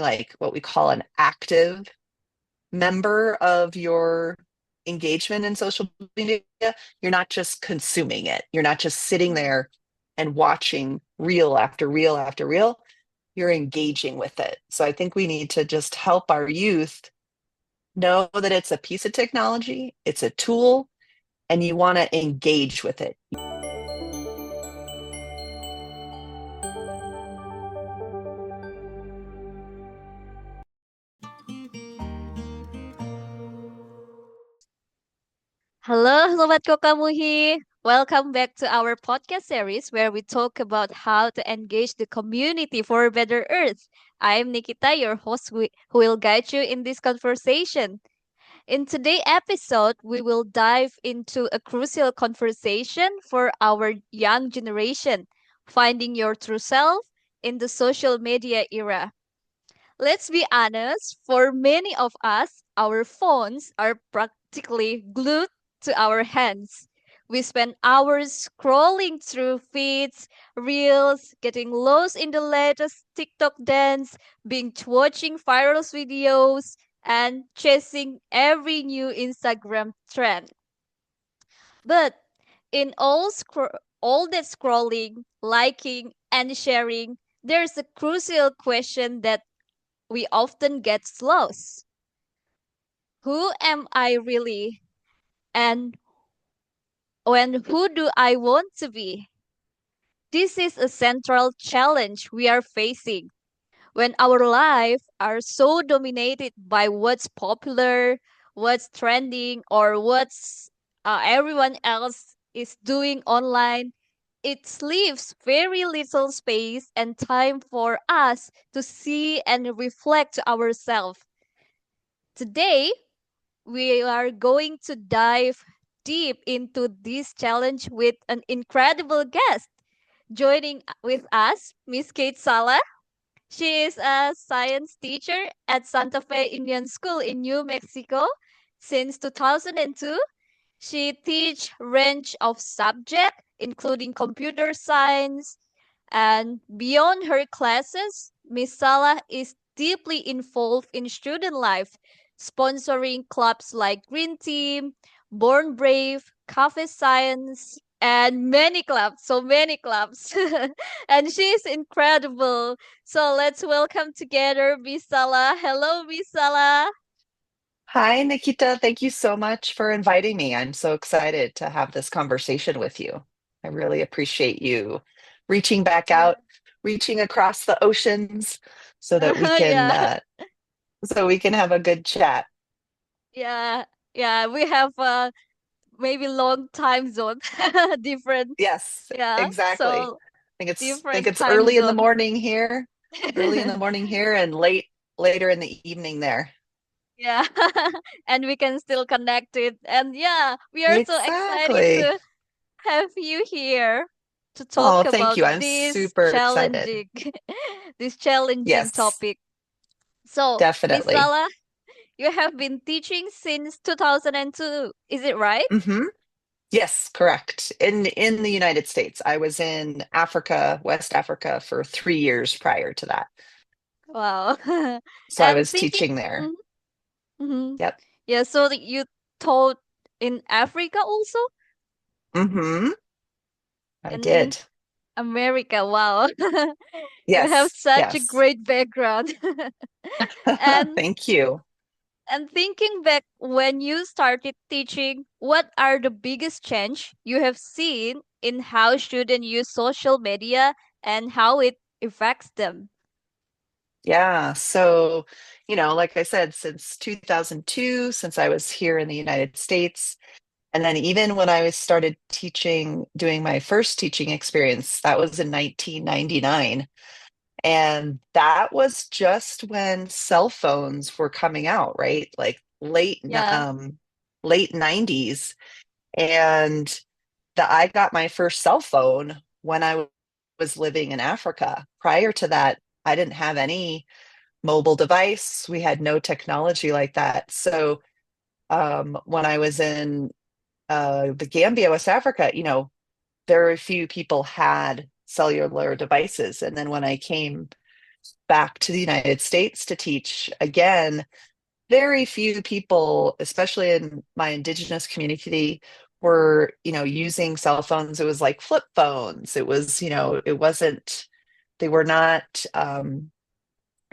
like what we call an active member of your engagement in social media. You're not just consuming it. You're not just sitting there and watching reel after reel after reel. You're engaging with it. So I think we need to just help our youth know that it's a piece of technology, it's a tool, and you want to engage with it. Halo Sobat Kokamuhi. Welcome back to our podcast series where we talk about how to engage the community for a better earth. I'm Nikita, your host who will guide you in this conversation. In today's episode, we will dive into a crucial conversation for our young generation, finding your true self in the social media era. Let's be honest, for many of us, our phones are practically glued to our hands. We spend hours scrolling through feeds, reels, getting lost in the latest TikTok dance, binge watching viral videos, and chasing every new Instagram trend. But in all that scrolling, liking, and sharing, there's a crucial question that we often get lost. Who am I really? And who do I want to be? This is a central challenge we are facing when our lives are so dominated by what's popular, what's trending, or what's everyone else is doing online. It leaves very little space and time for us to see and reflect ourselves. Today, we are going to dive deep into this challenge with an incredible guest. Joining with us, Miss Kate Sala. She is a science teacher at Santa Fe Indian School in New Mexico since 2002. She teach range of subject including computer science, and beyond her classes, Miss Salah is deeply involved in student life, sponsoring clubs like Green Team, Born Brave, Cafe Science, and many clubs, so many clubs. And she's incredible. So let's welcome together Miss Salah. Hello, Miss Salah. Hi, Nikita. Thank you so much for inviting me. I'm so excited to have this conversation with you. I really appreciate you reaching back Yeah. out, reaching across the oceans so that we can Yeah. have a good chat. Yeah. Yeah. We have maybe long time zone different, Yes, yeah, exactly. so Think different it's time early in the zone. morning here, early in the morning here and later in the evening there. Yeah. And we can still connect it, and yeah, we are so excited Exactly. to have you here to Oh, talk thank about you. I'm this super excited. challenging this challenging Yes, topic. So Miss definitely. Lala, you have been teaching since 2002, is it right? Hmm. Yes, correct. In the United States. I was in Africa, West Africa for 3 years prior to that. Wow. So I And was thinking. teaching there. Mhm, mhm. Yep. Yeah, so that you taught in Africa also Hmm. I and in did. America. Wow. You have Yes, such a yes. great background. And Thank you. thinking back when you started teaching, what are the biggest change you have seen in how students use social media and how it affects them? Yeah. So, like I said, since 2002, since I was here in the United States, and then even when I was started teaching, doing my first teaching experience, that was in 1999. And that was just when cell phones were coming out, right? Like Yeah. late 90s. And I got my first cell phone when I was living in Africa. Prior to that, I didn't have any mobile device. We had no technology like that. So when I was in the Gambia, West Africa, very few people had cellular devices. And then when I came back to the United States to teach again. Very few people, especially in my indigenous community, were, using cell phones. It was like flip phones. It was, it wasn't, they were not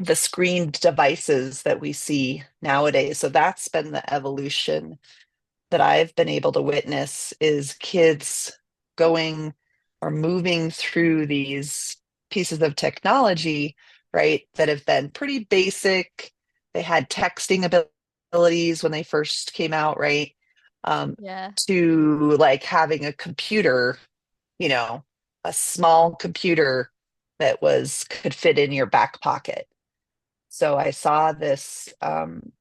the screened devices that we see nowadays. So that's been the evolution that I've been able to witness is kids going or moving through these pieces of technology, right, that have been pretty basic. They had texting abilities when they first came out, right? Yeah. To like having a computer, you know, a small computer that was could fit in your back pocket. So I saw this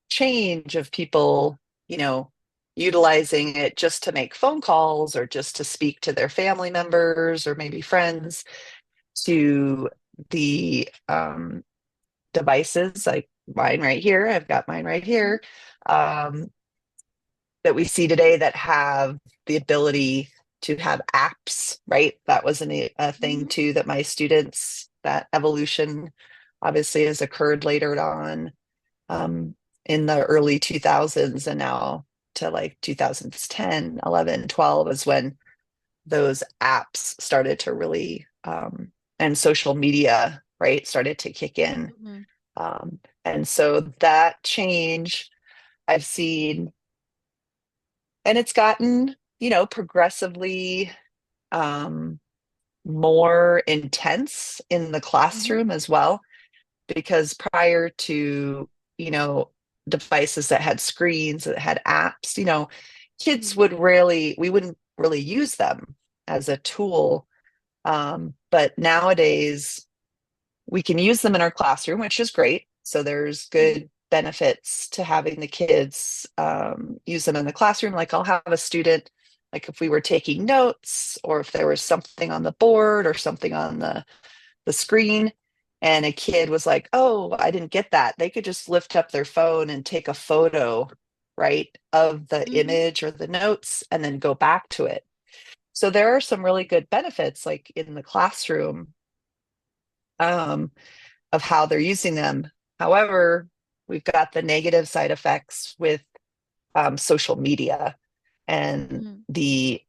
change of people, you know, utilizing it just to make phone calls or just to speak to their family members or maybe friends to the devices like mine right here. I've got mine right Mhm. here that we see today that have the ability to have apps, right? That was a thing Mhm. too that my students, that evolution obviously has occurred later on um, in the early 2000s and now to like 2010, 11, 12 is when those apps started to really and social media, right, started to kick in. Mhm. And so that change I've seen, and it's gotten, progressively um, more intense in the Mhm. classroom as well because prior to, you know, devices that had screens, that had apps, kids Mhm. we wouldn't really use them as a tool. But nowadays, we can use them in our classroom, which is great. So there's Mhm. good benefits to having the kids use them in the classroom. Like I'll have a student, like if we were taking notes or if there was something on the board or something on the screen and a kid was like, oh, I didn't get that. They could just lift up their phone and take a photo, right, of the Mhm. image or the notes and then go back to it. So there are some really good benefits, like in the classroom, um, of how they're using them. However, we've got the negative side effects with social media and Mhm. the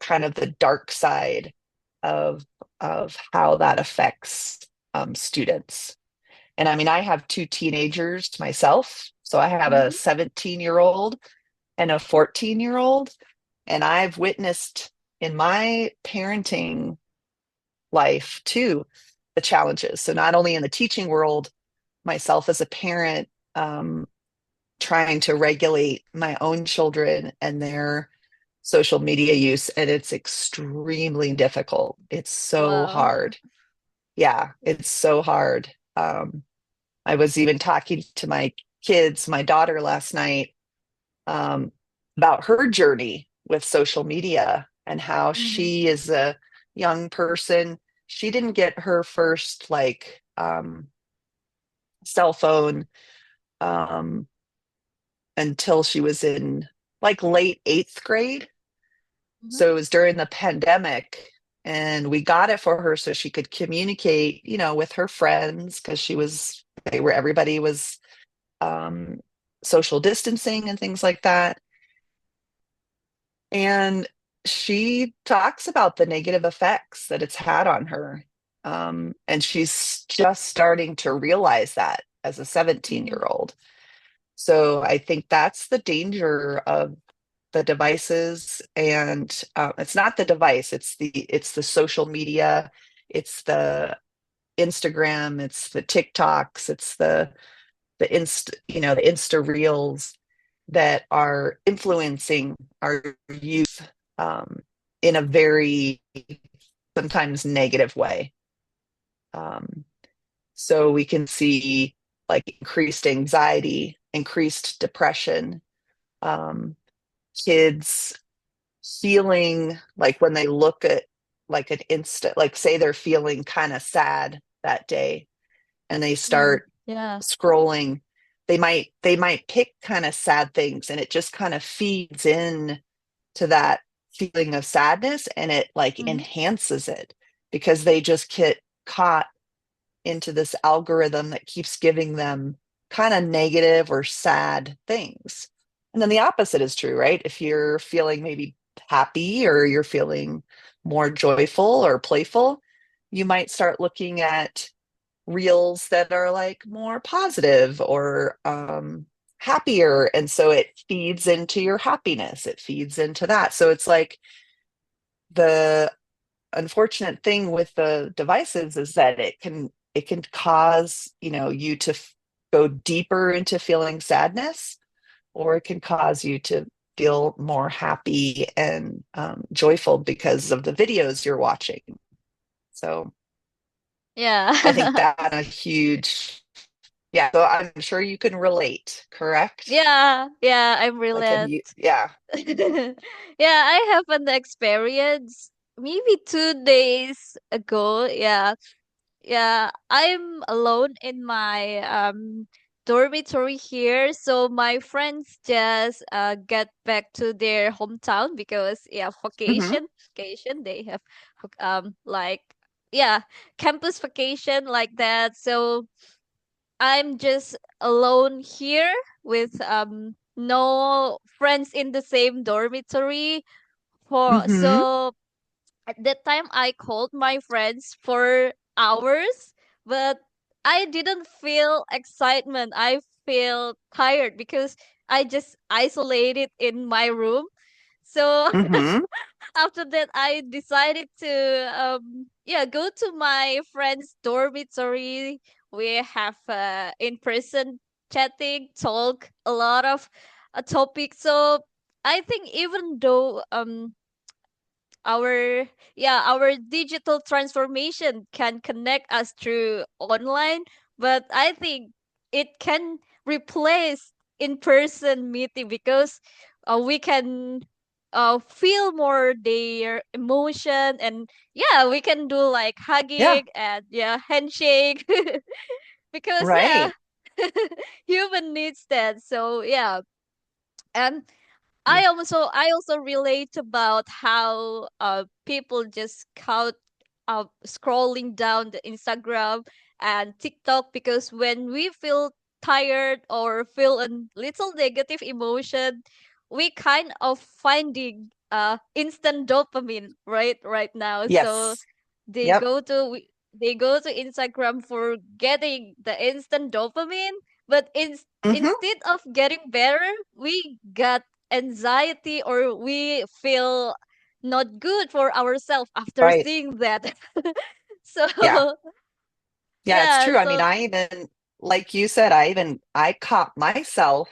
kind of the dark side of how that affects students. And I mean, I have two teenagers myself. So I have a Mhm. 17-year-old and a 14-year-old. And I've witnessed in my parenting life too the challenges. So not only in the teaching world, myself as a parent, trying to regulate my own children and their social media use. And it's extremely difficult. It's so Wow. hard. Yeah, it's so hard. I was even talking to my kids, my daughter last night, um, about her journey with social media and how Mhm. she is a young person. She didn't get her first like cell phone um, until she was in like late eighth grade. Mhm. So it was during the pandemic, and we got it for her so she could communicate, with her friends because everybody was um, social distancing and things like that. And she talks about the negative effects that it's had on her. And she's just starting to realize that as a 17-year Mhm. year old. So I think that's the danger of the devices. And it's not the device, it's the social media, it's the Instagram, it's the TikToks, it's the Insta reels that are influencing our youth in a very sometimes negative way. Um, so we can see like increased anxiety, increased depression, um, kids feeling like when they look at like an instant, like say they're feeling kind of sad that day and they Mhm. start Yeah. scrolling, they might pick kind of sad things and it just kind of feeds in to that feeling of sadness and it like Mhm. enhances it because they just get caught into this algorithm that keeps giving them kind of negative or sad things. And then the opposite is true, right? If you're feeling maybe happy or you're feeling more joyful or playful, you might start looking at reels that are like more positive or happier. And so it feeds into your happiness, it feeds into that. So it's like the unfortunate thing with the devices is that it can cause, you to go deeper into feeling sadness, or it can cause you to feel more happy and joyful because of the videos you're watching. So I think Yeah. that a huge, yeah. So I'm sure you can relate, correct? Yeah, yeah, I'm Like, have relate. you, yeah. Yeah, I have an experience maybe 2 days ago. Yeah, yeah, I'm alone in my dormitory here, so my friends just get back to their hometown because yeah, Hmm. vacation they have like yeah, campus vacation like that. So I'm just alone here with no friends in the same dormitory for Hmm. so at that time I called my friends for hours, but I didn't feel excitement. I feel tired because I just isolated in my room. So Hmm. after that I decided to yeah, go to my friend's dormitory. We have in person chatting, talk a lot of topics. So I think even though our our digital transformation can connect us through online, but I think it can replace in-person meeting because we can feel more their emotion, and yeah, we can do like Yeah, hugging and yeah, handshake because yeah, right. human needs that. So yeah, and I also relate about how people just count scrolling down the Instagram and TikTok because when we feel tired or feel a little negative emotion, we kind of finding instant dopamine right now. So Yes. they Yep. go to they go to Instagram for getting the instant dopamine, but Hmm. instead of getting better, we got anxiety or we feel not good for ourselves after Right. seeing that. So Yeah. Yeah, it's yeah, true. I mean, so I even, like you said, I caught myself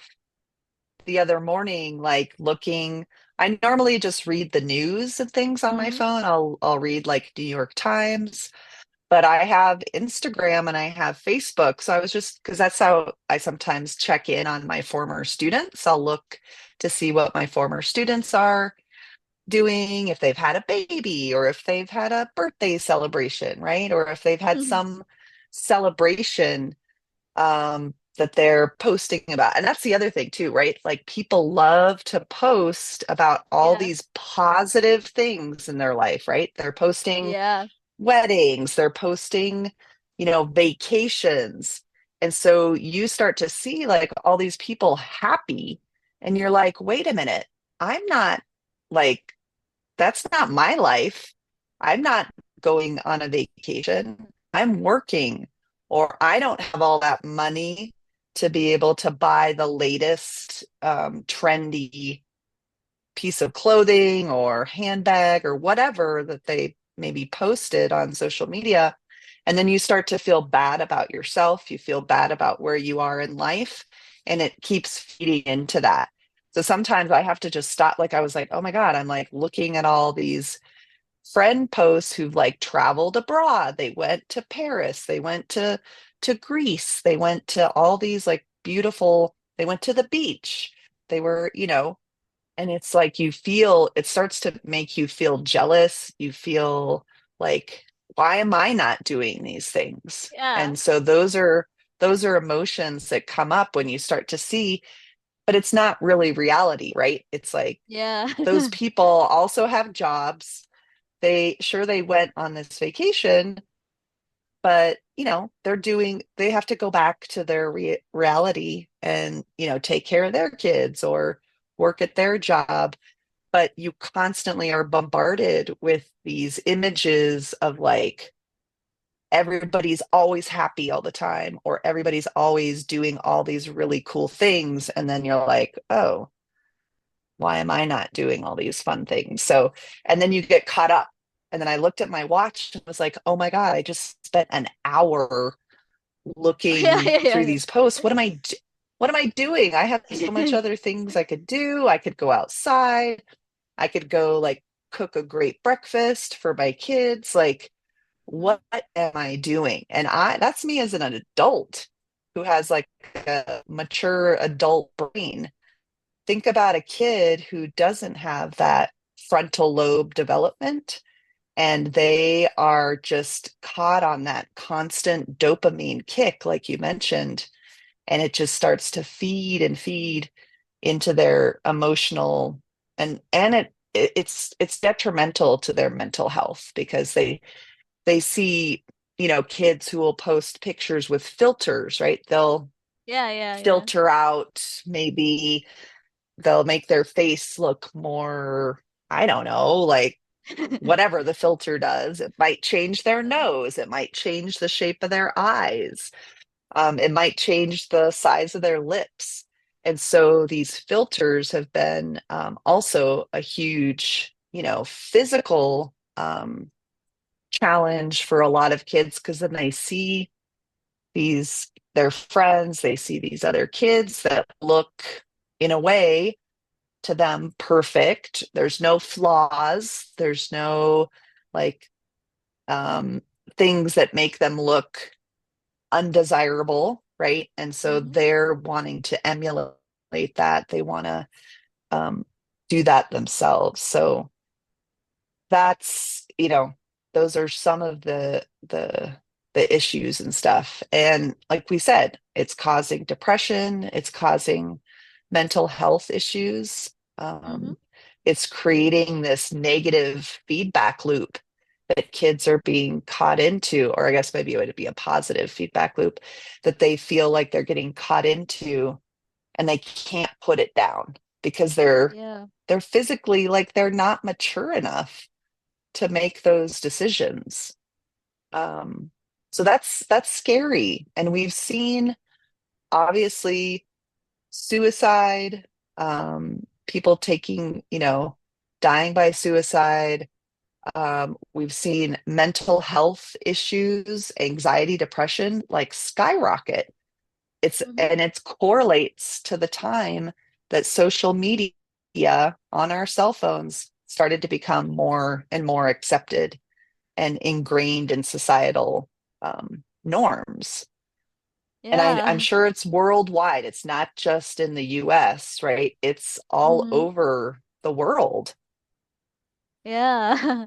the other morning, like looking. I normally just read the news and things on my mhm, phone. I'll read like New York Times, but I have Instagram and I have Facebook. So I was just, because that's how I sometimes check in on my former students. I'll look to see what my former students are doing, if they've had a baby or if they've had a birthday celebration, right? Or if they've had mhm, some celebration that they're posting about. And that's the other thing too, right? Like people love to post about all yeah, these positive things in their life, right? They're posting yeah, weddings, they're posting, vacations. And so you start to see like all these people happy, and you're like, wait a minute, I'm not like, that's not my life. I'm not going on a vacation. I'm working, or I don't have all that money to be able to buy the latest trendy piece of clothing or handbag or whatever that they maybe posted on social media. And then you start to feel bad about yourself. You feel bad about where you are in life, and it keeps feeding into that. So sometimes I have to just stop. Like I was like, oh my God, I'm like looking at all these friend posts who've like traveled abroad. They went to Paris, they went to Greece, they went to all these like beautiful, they went to the beach. They were, and it's like it starts to make you feel jealous. You feel like, why am I not doing these things? yeah, And so those are emotions that come up when you start to see, but it's not really reality, right? It's like yeah, those people also have jobs. They went on this vacation, but they have to go back to their reality and, take care of their kids or work at their job. But you constantly are bombarded with these images of like everybody's always happy all the time, or everybody's always doing all these really cool things. And then you're like, oh, why am I not doing all these fun things? So, and then you get caught up. And then I looked at my watch and was like, oh my God, I just spent an hour Yeah, looking yeah, through yeah, these posts. What am I doing? I have so much yeah. other things I could do. I could go outside. I could go like cook a great breakfast for my kids. Like, Mhm. what am I doing? And that's me as an adult who has like a mature adult brain. Think about a kid who doesn't have that frontal lobe development, and they are just caught on that constant dopamine kick, like you mentioned, and it just starts to feed and feed into their emotional, and it's detrimental to their mental health because they see, kids who will post pictures with filters, right? They'll Yeah, yeah, yeah. filter out, maybe they'll make their face look more, I don't know, like whatever the filter does. It might change their nose, it might change the shape of their eyes, it might change the size of their lips. And so these filters have been, also a huge, physical, challenge for a lot of kids, because then they see their friends, they see these other kids that look, in a way, to them perfect. There's no flaws. There's no like, um, things that make them look undesirable, right? And so Mhm. they're wanting to emulate that. They want to, do that themselves. So those are some of the issues and stuff. And like we said, it's causing depression, it's causing mental health issues. Mhm. It's creating this negative feedback loop that kids are being caught into, or I guess maybe it would be a positive feedback loop that they feel like they're getting caught into, and they can't put it down because Yeah. they're physically, like, they're not mature enough to make those decisions. Um, so that's scary. And we've seen, obviously, suicide, people taking, dying by suicide. We've seen mental health issues, anxiety, depression, like skyrocket. Mhm. And it correlates to the time that social media on our cell phones started to become more and more accepted and ingrained in societal, norms. And I'm Yeah. sure it's worldwide. It's not just in the US, right? It's all Mhm. over the world. Yeah.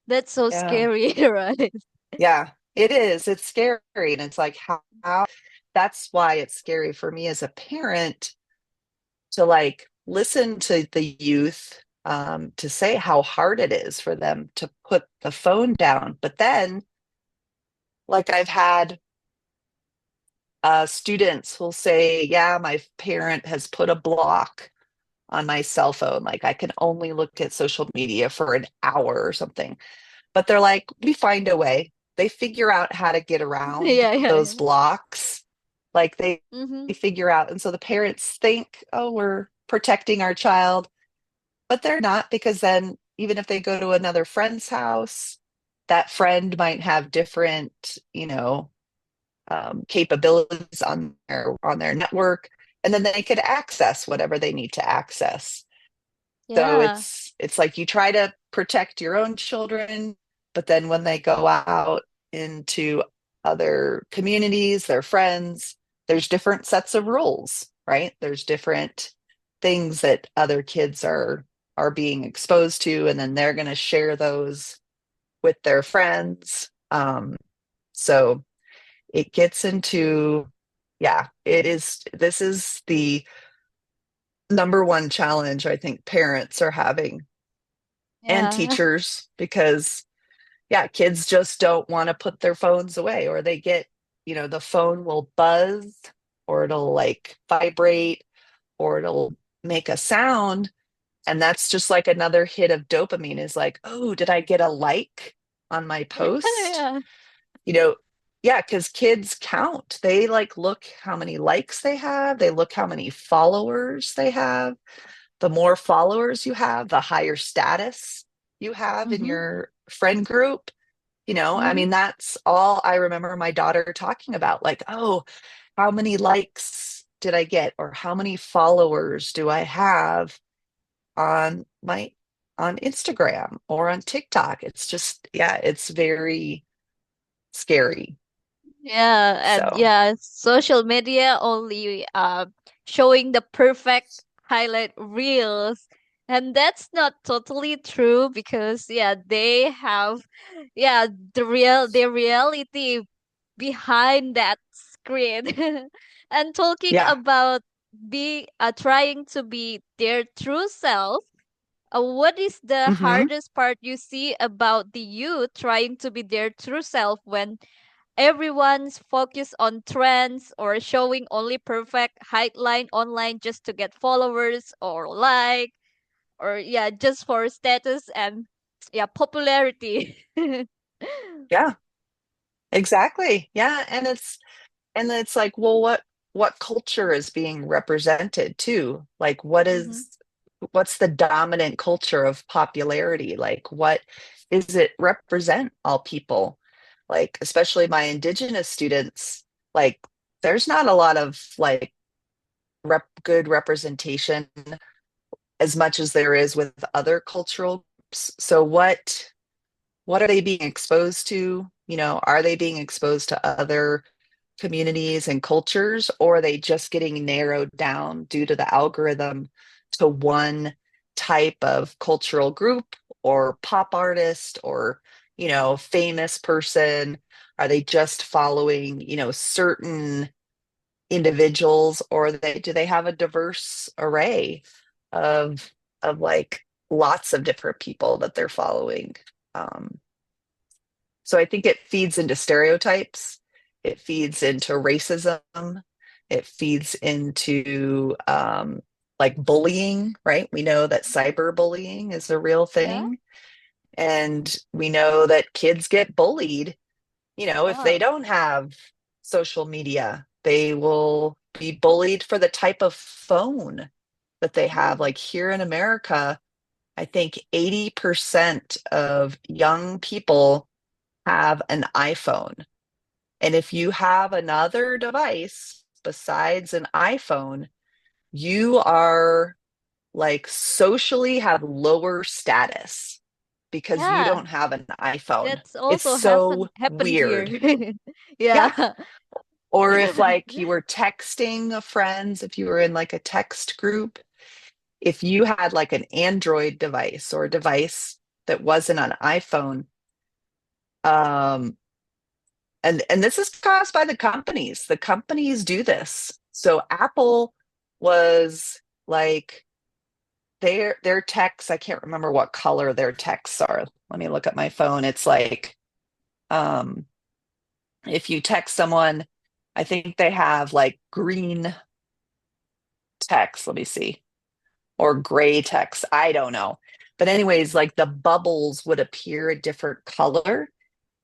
That's so Yeah. scary, right? Yeah. It is. It's scary. And it's like, how that's why it's scary for me as a parent to like listen to the youth, to say how hard it is for them to put the phone down. But then, like, I've had, students who'll say, yeah, my parent has put a block on my cell phone. Like, I can only look at social media for an hour or something. But they're like, we find a way. They figure out how to get around Yeah, yeah, those yeah. blocks. Like, they Mhm. figure out. And so the parents think, oh, we're protecting our child, but they're not, because then even if they go to another friend's house, that friend might have different, capabilities on their network, and then they could access whatever they need to access. So Yeah. it's like you try to protect your own children, but then when they go out into other communities, their friends, there's different sets of rules, right? There's different things that other kids are being exposed to, and then they're going to share those with their friends. So it gets into, yeah, this is the number one challenge I think parents are having, and Yeah. teachers, because yeah, kids just don't want to put their phones away, or they get, the phone will buzz, or it'll like vibrate, or it'll make a sound. And that's just like another hit of dopamine is like, oh, did I get a like on my post? Yeah. You know, yeah, because kids count. They like look how many likes they have, they look how many followers they have. The more followers you have, the higher status you have in Mm-hmm. your friend group. I Mm-hmm. mean, that's all I remember my daughter talking about. Like, oh, how many likes did I get? Or how many followers do I have on my on Instagram or on TikTok? It's just, yeah, it's very scary. Yeah, and So, yeah, social media only showing the perfect highlight reels. And that's not totally true because yeah, they have yeah, the reality behind that screen. And talking yeah. about be trying to be their true self, what is the Hmm. hardest part you see about the youth trying to be their true self when everyone's focused on trends or showing only perfect highlight online just to get followers or like or yeah, just for status and yeah, popularity. Yeah, exactly. Yeah. And it's like, well, what culture is being represented too? Like, Mm-hmm. what's the dominant culture of popularity? Like, what is it represent all people? Like, especially my indigenous students, like, there's not a lot of like good representation as much as there is with other cultural groups. So what are they being exposed to? Are they being exposed to other communities and cultures, or are they just getting narrowed down due to the algorithm to one type of cultural group or pop artist or, famous person? Are they just following, certain individuals, or do they have a diverse array of like lots of different people that they're following? Um, so I think it feeds into stereotypes. It feeds into racism. It feeds into like bullying, right? We know that cyberbullying is a real Yeah. thing. And we know that kids get bullied, if they Wow. don't have social media, they will be bullied for the type of phone that they have. Mm. Like here in America, I think 80% of young people have an iPhone. And if you have another device besides an iPhone, you are like socially have lower status because you Yeah, don't have an iPhone. that's It's also so happened here. weird. Yeah. Yeah. Or if like you were texting friends, if you were in like a text group, if you had like an Android device or a device that wasn't an iPhone, um, and this is caused by the companies. The companies do this. So Apple was like their texts, I can't remember what color their texts are. Let me look at my phone. It's like um if you text someone, I think they have like green text, let me see, or gray text. I don't know. But anyways, like the bubbles would appear a different color.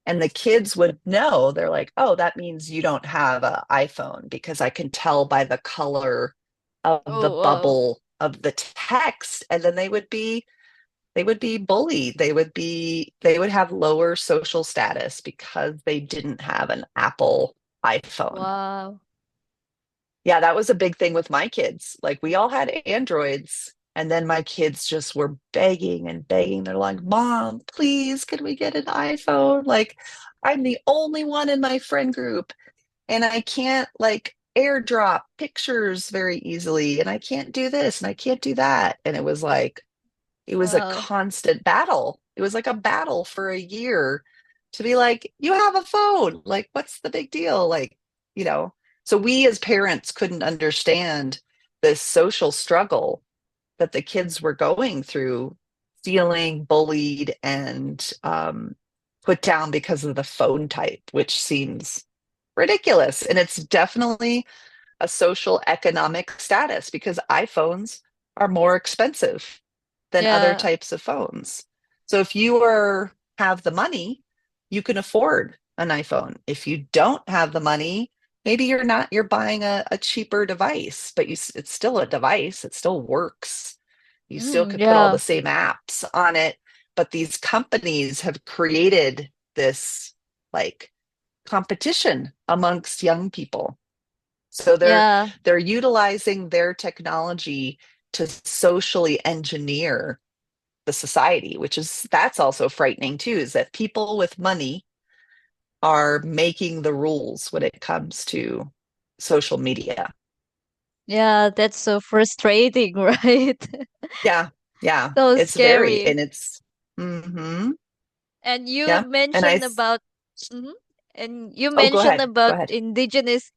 And the kids would know, they're like, oh, that means you don't have an iPhone because I can tell by the color of the Oh, wow. bubble of the text. And then they would be bullied. They would have lower social status because they didn't have an Apple iPhone. Wow. Yeah, that was a big thing with my kids. Like we all had Androids, and then my kids just were begging and begging. They're like, "Mom, please, can we get an iPhone? Like, I'm the only one in my friend group, and I can't like airdrop pictures very easily, and I can't do this and I can't do that." And it was a Wow. constant battle. It was like a battle for a year to be like, you have a phone. Like, what's the big deal? Like, you know, so we as parents couldn't understand this social struggle that the kids were going through, feeling bullied and put down because of the phone type, which seems ridiculous. And it's definitely a social economic status because iPhones are more expensive than other Yeah. types of phones. So if you are have the money, you can afford an iPhone. If you don't have the money, maybe you're buying a cheaper device, but it's still a device. It still works. You still could put all Yeah. the same apps on it, but these companies have created this like competition amongst young people. So Yeah. they're utilizing their technology to socially engineer the society, which is that's also frightening too, is that people with money are making the rules when it comes to social media. Yeah, that's so frustrating, right? Yeah, yeah, So it's very, scary. and it's, And you yeah, and mentioned about mhm. And you oh, mentioned go about ahead. indigenous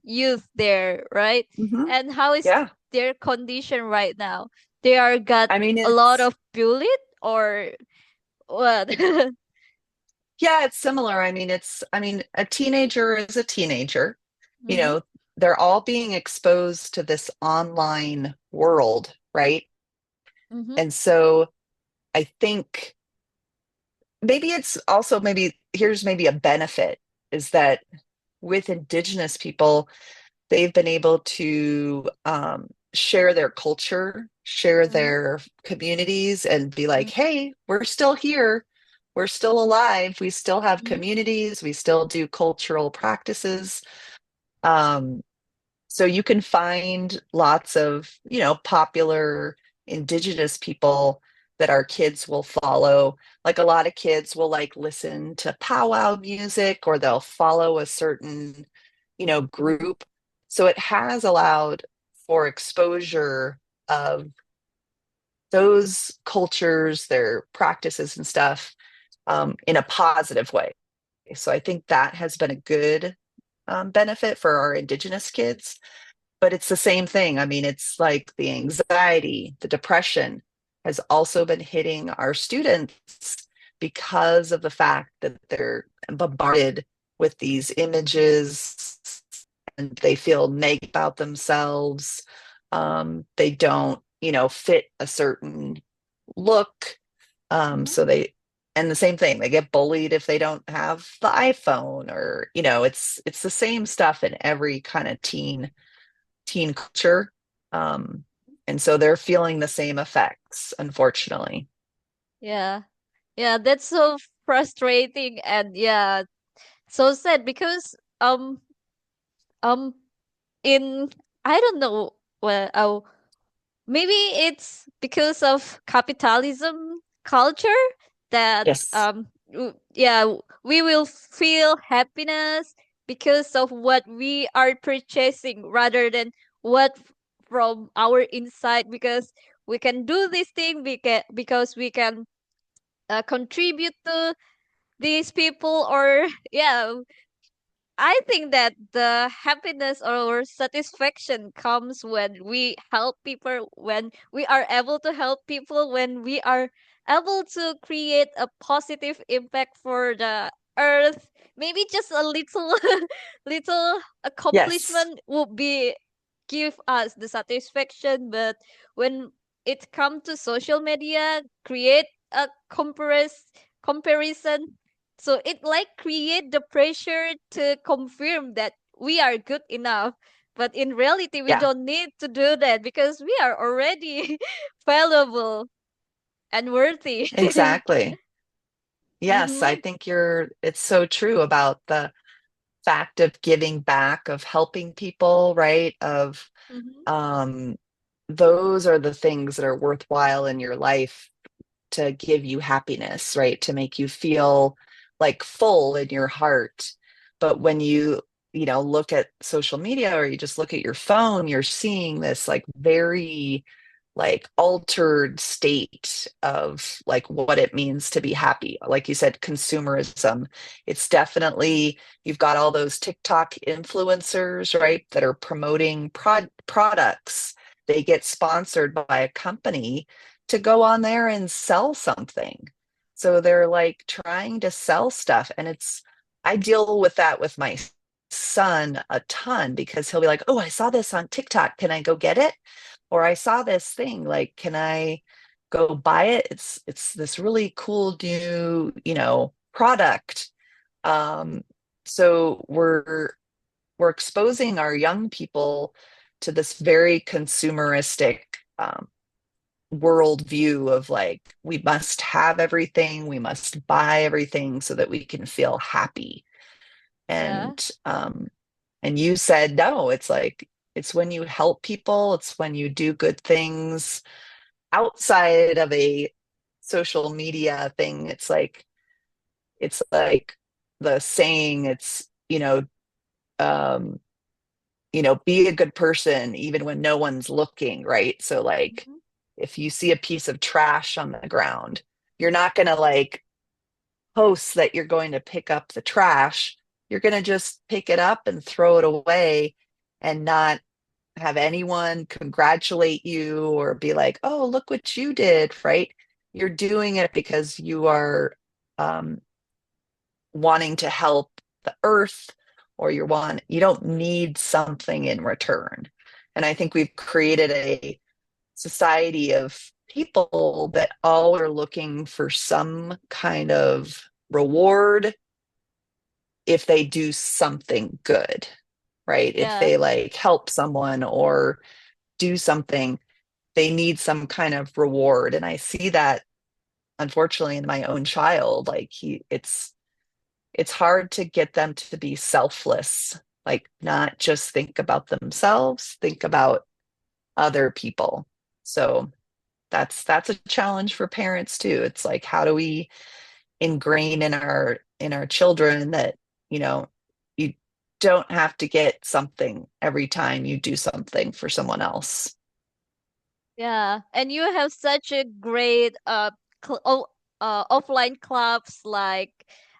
youth there, right? And how is Yeah, their condition right now? They are got I mean, a lot it's, of bullied or what? yeah, it's similar. I mean, a teenager is a teenager. You Mm-hmm. know, they're all being exposed to this online world, right? Mm-hmm. And so I think maybe it's also maybe here's maybe a benefit is that with Indigenous people, they've been able to share their culture, share Mm-hmm. their communities, and be like, hey, we're still here. We're still alive. We still have Mm-hmm. communities. We still do cultural practices. Um, so you can find lots of, popular indigenous people that our kids will follow. Like a lot of kids will like listen to powwow music or they'll follow a certain, group. So it has allowed for exposure of those cultures, their practices and stuff, in a positive way. So I think that has been a good benefit for our indigenous kids, but it's the same thing. I mean, it's like the anxiety, the depression has also been hitting our students because of the fact that they're bombarded with these images and they feel negative about themselves. They don't, fit a certain look. Mm-hmm. So and the same thing, they get bullied if they don't have the iPhone or, it's the same stuff in every kind of teen culture. Um, and so they're feeling the same effects, unfortunately. Yeah. Yeah, that's so frustrating and yeah, so sad because um in I don't know well maybe it's because of capitalism culture that Yes. yeah, we will feel happiness because of what we are purchasing rather than what from our inside, because we can do this thing because we can contribute to these people or yeah, I think that the happiness or satisfaction comes when we help people, when we are able to help people, when we are able to create a positive impact for the earth. Maybe just a little little Yes. accomplishment would be give us the satisfaction, but when it comes to social media, create a comparison, so it like create the pressure to confirm that we are good enough, but in reality we Yeah, don't need to do that because we are already valuable and worthy. exactly. Yes, I Mm-hmm. think it's so true about the fact of giving back, of helping people, right? Of Mm-hmm. um, those are the things that are worthwhile in your life to give you happiness, right? To make you feel like full in your heart. But when you look at social media or you just look at your phone, you're seeing this like very like altered state of like what it means to be happy. Like you said, consumerism. It's definitely, you've got all those TikTok influencers, right, that are promoting products. They get sponsored by a company to go on there and sell something. So they're like trying to sell stuff. And I deal with that with my son a ton because he'll be like, oh, I saw this on TikTok. Can I go get it? Or I saw this thing. Like, can I go buy it? It's this really cool new, product. Um, so we're exposing our young people to this very consumeristic um, worldview of like we must have everything, we must buy everything so that we can feel happy. Yeah. And and you said no, it's like it's when you help people, it's when you do good things outside of a social media thing. It's like the saying, it's um be a good person even when no one's looking, right? So like Mhm. if you see a piece of trash on the ground, you're not going to like post that you're going to pick up the trash. You're going to just pick it up and throw it away and not have anyone congratulate you or be like, oh, look what you did, right? You're doing it because you are um, wanting to help the earth, or you don't need something in return. And I think we've created a society of people that all are looking for some kind of reward if they do something good, right? If Yeah. they like help someone or do something, they need some kind of reward. And I see that unfortunately in my own child. Like it's hard to get them to be selfless, like not just think about themselves, think about other people. So that's a challenge for parents too. It's like how do we ingrain in our children that, you know, you don't have to get something every time you do something for someone else. Yeah, and you have such a great offline clubs like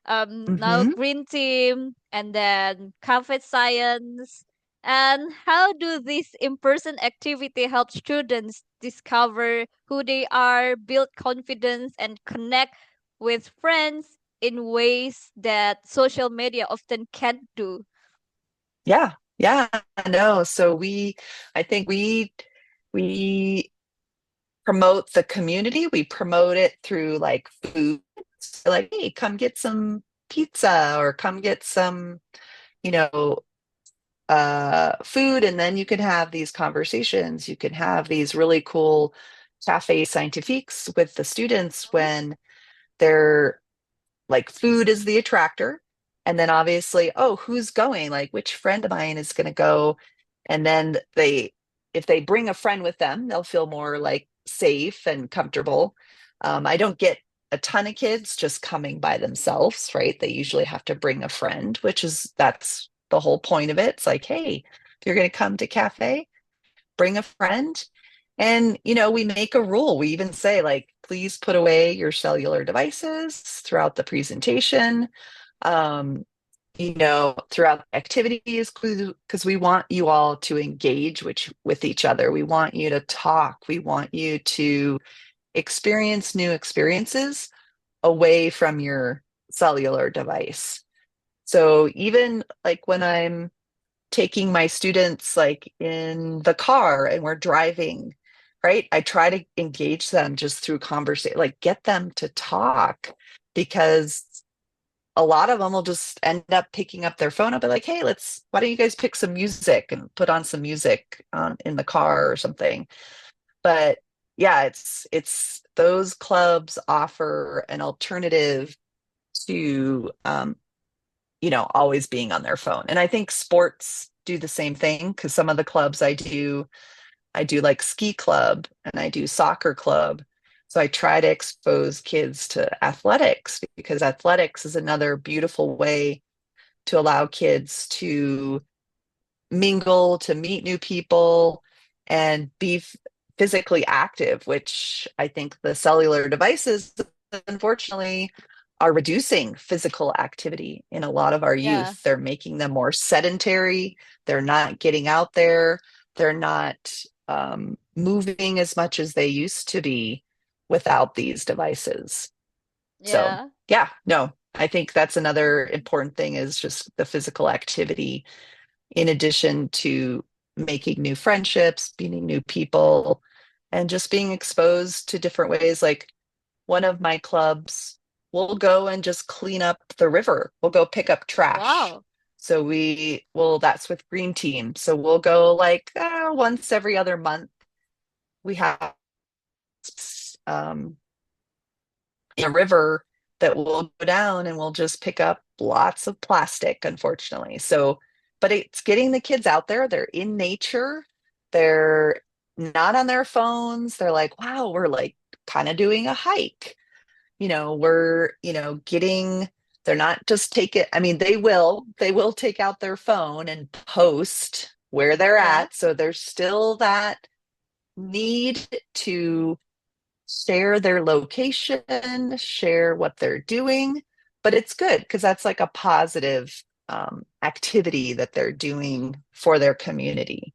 now Hmm. Green Team and then Cafe Science. And how do these in-person activity help students discover who they are, build confidence, and connect with friends in ways that social media often can't do? Yeah, yeah, no. So I think we promote the community. We promote it through like food. So like, hey, come get some pizza or come get some, you know, food, and then you can have these conversations. You can have these really cool cafe scientifiques with the students when they're like food is the attractor. And then obviously, oh, who's going? Like, which friend of mine is going to go? And then if they bring a friend with them, they'll feel more like safe and comfortable. I don't get a ton of kids just coming by themselves, right? They usually have to bring a friend, that's the whole point of it. It's like, hey, if you're going to come to cafe, bring a friend. And, we make a rule. We even say, like, please put away your cellular devices throughout the presentation, um, throughout activities, because we want you all to engage with each other. We want you to talk. We want you to experience new experiences away from your cellular device. So even like when I'm taking my students like in the car and we're driving, right? I try to engage them just through conversation, like get them to talk, because a lot of them will just end up picking up their phone. I'll be like, hey, why don't you guys pick some music and put on some music in the car or something. But yeah, it's those clubs offer an alternative to always being on their phone. And I think sports do the same thing, because some of the clubs I do like ski club and I do soccer club. So I try to expose kids to athletics, because athletics is another beautiful way to allow kids to mingle, to meet new people, and be physically active, which I think the cellular devices, unfortunately, are reducing physical activity in a lot of our Yeah. youth. They're making them more sedentary. They're not getting out there. They're not moving as much as they used to be without these devices. So, Yeah. yeah, no, I think that's another important thing is just the physical activity in addition to making new friendships, meeting new people, and just being exposed to different ways. Like one of my clubs will go and just clean up the river. We'll go pick up trash. Wow. So that's with Green Team. So we'll go like once every other month. We have um, a river that will go down and we'll just pick up lots of plastic, unfortunately. So, but it's getting the kids out there. They're in nature. They're not on their phones. They're like, wow, we're like kind of doing a hike. They're not just take it. I mean, they will take out their phone and post where they're Yeah. at. So there's still that need to share their location, share what they're doing. But it's good because that's like a positive activity that they're doing for their community.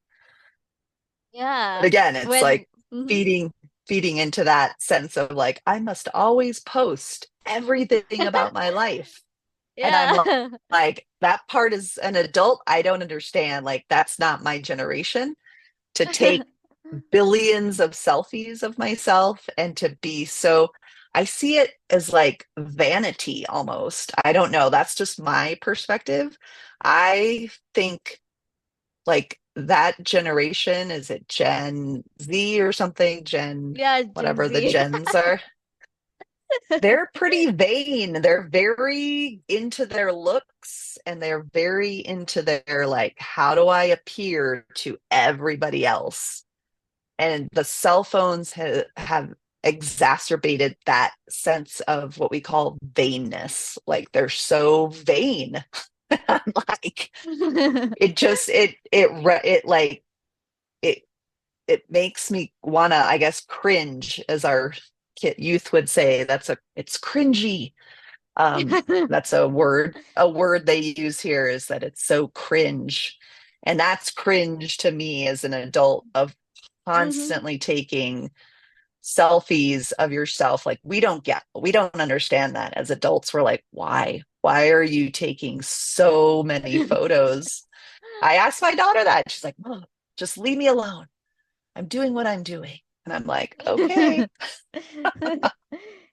But Yeah. again, it's When like mhm. feeding into that sense of like, I must always post everything about my life. And I'm Yeah. like, that part as an adult, I don't understand. Like, that's not my generation to take billions of selfies of myself and to be so I see it as like vanity almost. I don't know. That's just my perspective. I think like that generation, is it Gen Z or something? Gen, Yeah, Gen whatever the Z. gens are, they're pretty vain. They're very into their looks and they're very into their like, how do I appear to everybody else? And the cell phones have exacerbated that sense of what we call vainness. Like they're so vain. I'm like it just it like it it makes me wanna, I guess, cringe, as our youth would say. It's cringy. That's a word they use here, is that it's so cringe. And that's cringe to me as an adult, of Mhm. constantly taking selfies of yourself. Like we don't understand that as adults. We're like, why are you taking so many photos? I asked my daughter that. She's like, Mom, just leave me alone. I'm doing what I'm doing. And I'm like, okay.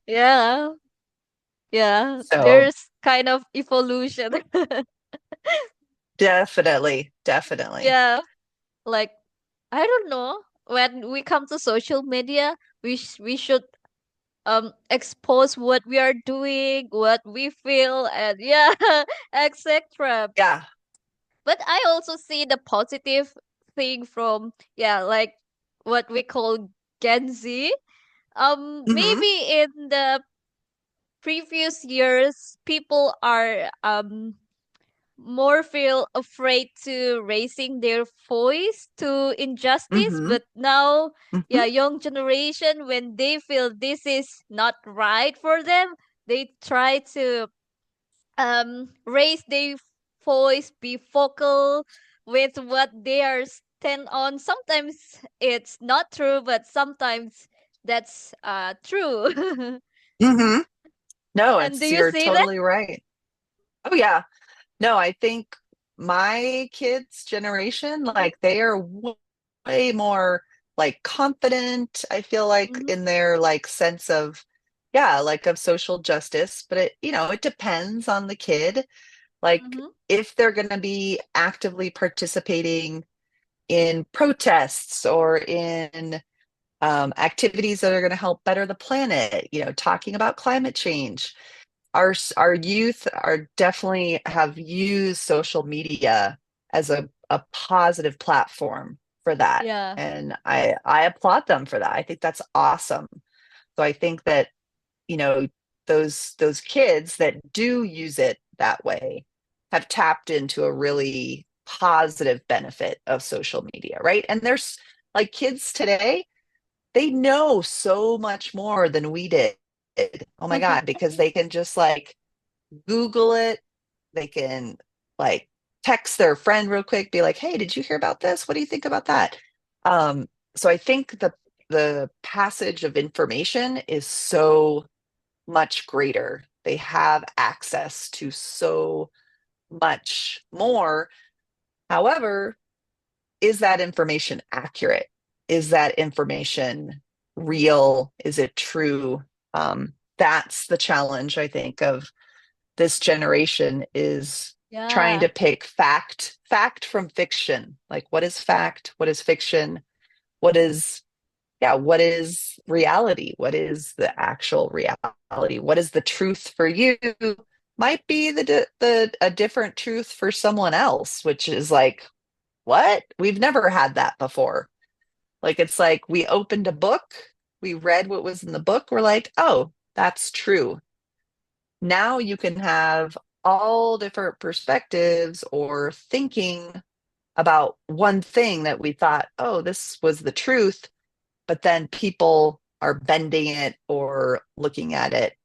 Yeah. Yeah. So There's kind of evolution. definitely. Yeah. Like I don't know. When we come to social media, we should expose what we are doing, what we feel, and yeah, etc. Yeah. But I also see the positive thing from, yeah, like what we call Gen Z. Hmm. Maybe in the previous years, people are more feel afraid to raising their voice to injustice, Hmm. but now, Hmm. yeah, young generation, when they feel this is not right for them, they try to raise their voice, be vocal with what they are stand on. Sometimes it's not true, but sometimes that's true. Hmm. No, And do it's you you're see that? totally right. Oh yeah. No, I think my kids' generation, like they are way more like confident, I feel like, Mm-hmm. in their like sense of, yeah, like of social justice. But it depends on the kid. Like Mm-hmm. if they're going to be actively participating in protests or in activities that are going to help better the planet, talking about climate change, our youth are definitely have used social media as a positive platform for that. Yeah. And I applaud them for that. I think that's awesome. So I think that, you know, those kids that do use it that way have tapped into a really positive benefit of social media, right? And there's like kids today, they know so much more than we did. Oh my God, because they can just like Google it. They can like text their friend real quick, be like, "Hey, did you hear about this? What do you think about that?" Um, so I think the passage of information is so much greater. They have access to so much more. However, is that information accurate? Is that information real? Is it true? That's the challenge, I think, of this generation is trying Yeah. to pick fact from fiction. Like, what is fact? What is fiction? What is, yeah, what is reality? What is the actual reality? What is the truth for you? Might be the a different truth for someone else, which is like, what? We've never had that before. Like, it's like we opened a book, we read what was in the book, we're like, oh, that's true. Now you can have all different perspectives or thinking about one thing that we thought, oh, this was the truth, but then people are bending it or looking at it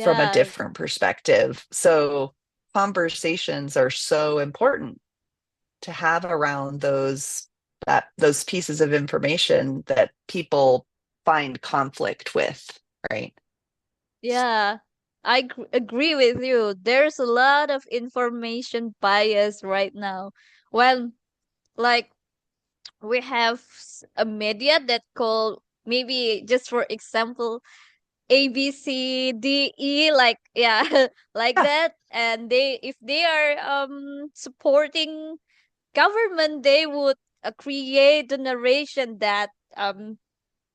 from a Yeah. different perspective. So conversations are so important to have around those pieces of information that people find conflict with, right? Yeah. Agree with you. There's a lot of information bias right now. Well, like we have a media that call, maybe just for example, A B C D E, like, yeah, like Yeah. that. And they, if they are supporting government, they would create the narration that um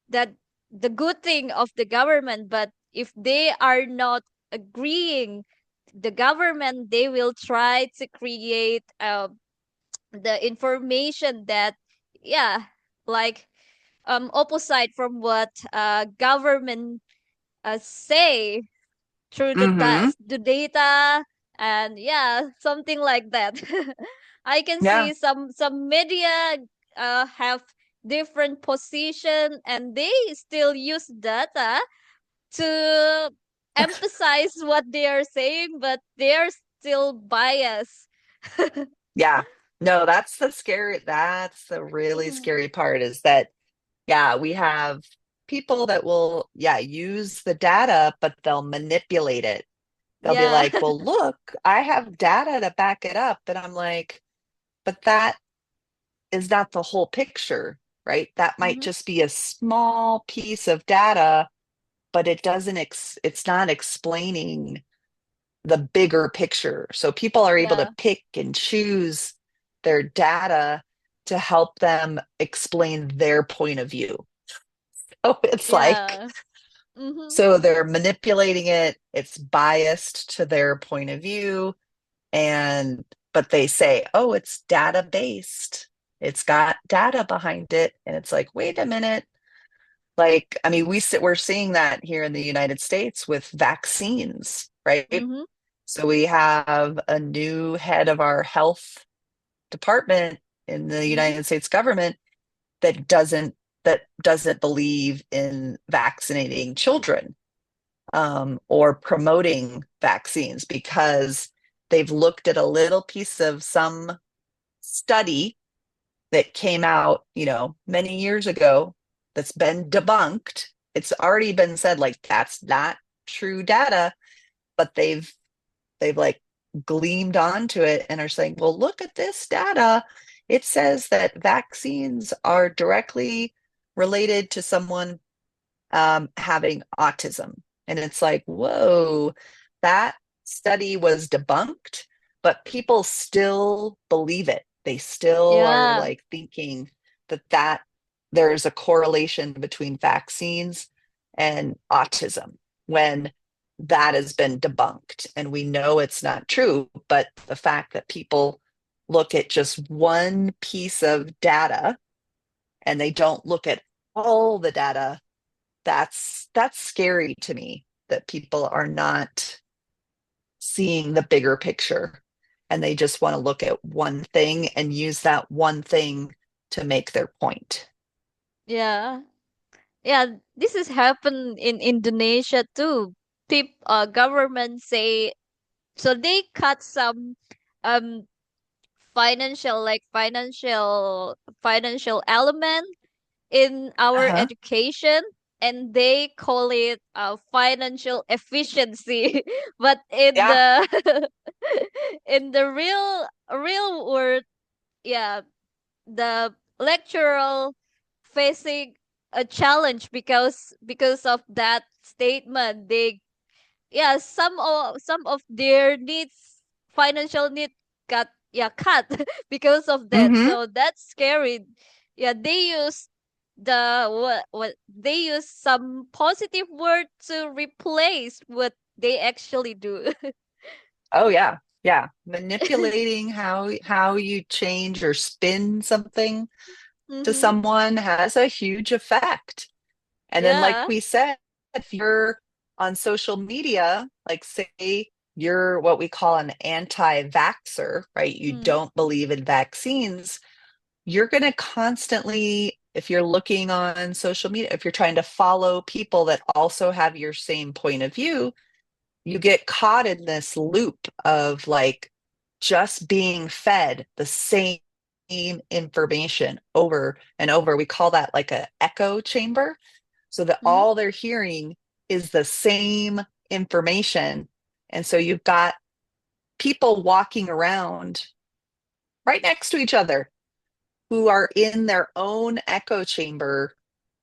that the good thing of the government. But if they are not agreeing the government, they will try to create the information that, yeah, like opposite from what government say, through Mm-hmm. the data, and yeah, something like that. I can Yeah. see some media have different position, and they still use data to emphasize what they are saying, but they are still biased. Yeah. No, that's the really scary part is that, yeah, we have people that will, yeah, use the data, but they'll manipulate it. They'll be Yeah. like, well, look, I have data to back it up. And I'm like, but that is not the whole picture, right? That might Hmm. just be a small piece of data, but it's not explaining the bigger picture. So people are able to Yeah. pick and choose their data to help them explain their point of view. So it's like, Yeah. Hmm. so they're manipulating it, it's biased to their point of view, and but they say, oh, it's data based. It's got data behind it. And it's like, wait a minute. Like, I mean, we're seeing that here in the United States with vaccines, right? Hmm. So we have a new head of our health department in the Hmm. United States government that doesn't believe in vaccinating children, or promoting vaccines because they've looked at a little piece of some study that came out, many years ago that's been debunked. It's already been said like that's not true data, but they've like gleamed onto it and are saying, well, look at this data. It says that vaccines are directly related to someone having autism. And it's like, whoa, that study was debunked, but people still believe it. They still are Yeah. like thinking that there's a correlation between vaccines and autism when that has been debunked. And we know it's not true, but the fact that people look at just one piece of data and they don't look at all the data, that's scary to me that people are not seeing the bigger picture and they just want to look at one thing and use that one thing to make their point. Yeah. Yeah, this has happened in Indonesia too. Government say, so they cut some um financial, like financial element in our Uh-huh. education. and they call it financial efficiency. But in Yeah. the in the real world, yeah, the lecturer facing a challenge because of that statement. They, yeah, some of their needs, financial need, got, yeah, cut because of that. Hmm. So that's scary. Yeah, they use what they use some positive word to replace what they actually do. Oh yeah. Yeah. Manipulating how you change or spin something to Mm-hmm. someone has a huge effect. And then, like Yeah. we said, if you're on social media, like say you're what we call an anti-vaxxer, right? You Mm. don't believe in vaccines, you're going to constantly, if you're looking on social media, if you're trying to follow people that also have your same point of view, you get caught in this loop of like just being fed the same information over and over. We call that like an echo chamber, so that Mm-hmm. all they're hearing is the same information. And so you've got people walking around right next to each other who are in their own echo chamber.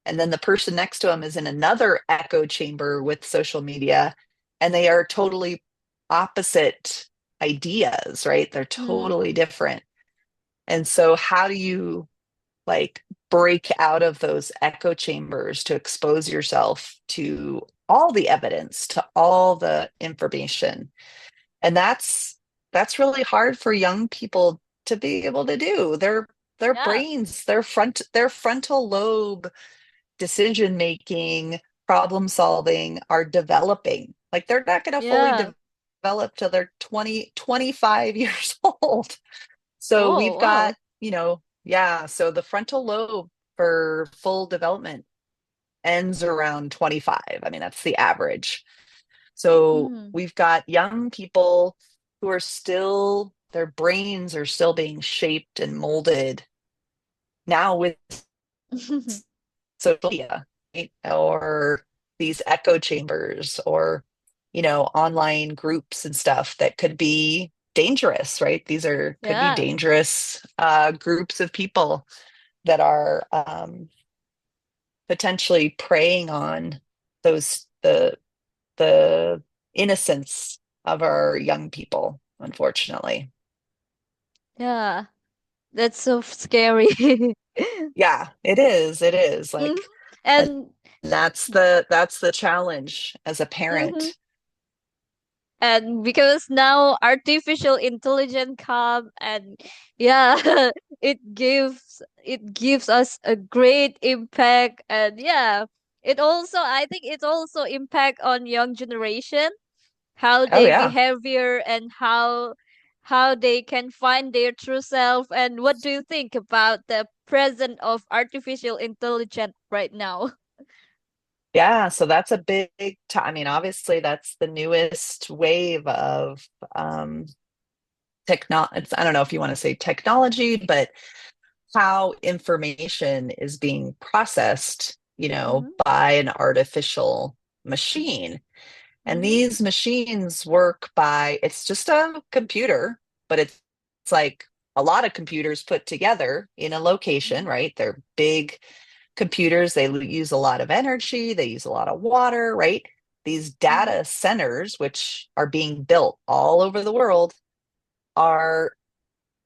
And then the person next to them is in another echo chamber with social media. And they are totally opposite ideas, right? They're Mm. totally different. And so, how do you like break out of those echo chambers to expose yourself to all the evidence, to all the information? And that's really hard for young people to be able to do. Their Yeah. brains, their frontal lobe decision making, problem solving are developing. Like they're not going to fully Yeah. develop till they're 20, 25 years old. So Oh, we've got, wow. yeah, so the frontal lobe for full development ends around 25. I mean, that's the average. So Mm. we've got young people who are still, their brains are still being shaped and molded now with social media, right? Or these echo chambers or, online groups and stuff that could be dangerous, right? These are could be Yeah. dangerous groups of people that are potentially preying on those the innocence of our young people, unfortunately. Yeah. That's so scary. Yeah, it is. It is Mhm. like, and And that's the challenge as a mhm. parent. And because now artificial intelligence come, and yeah, it gives us a great impact. And yeah, it also, I think it also impact on young generation, how Oh they yeah. behavior, and how they can find their true self. And what do you think about the present of artificial intelligence right now? Yeah, so that's a big I mean, obviously that's the newest wave of I don't know if you want to say technology, but how information is being processed, Mm-hmm. by an artificial machine. And Mm-hmm. these machines work by, it's just a computer, but it's like a lot of computers put together in a location, right? They're big computers. They use a lot of energy, they use a lot of water, right? These Mm-hmm. data centers, which are being built all over the world, are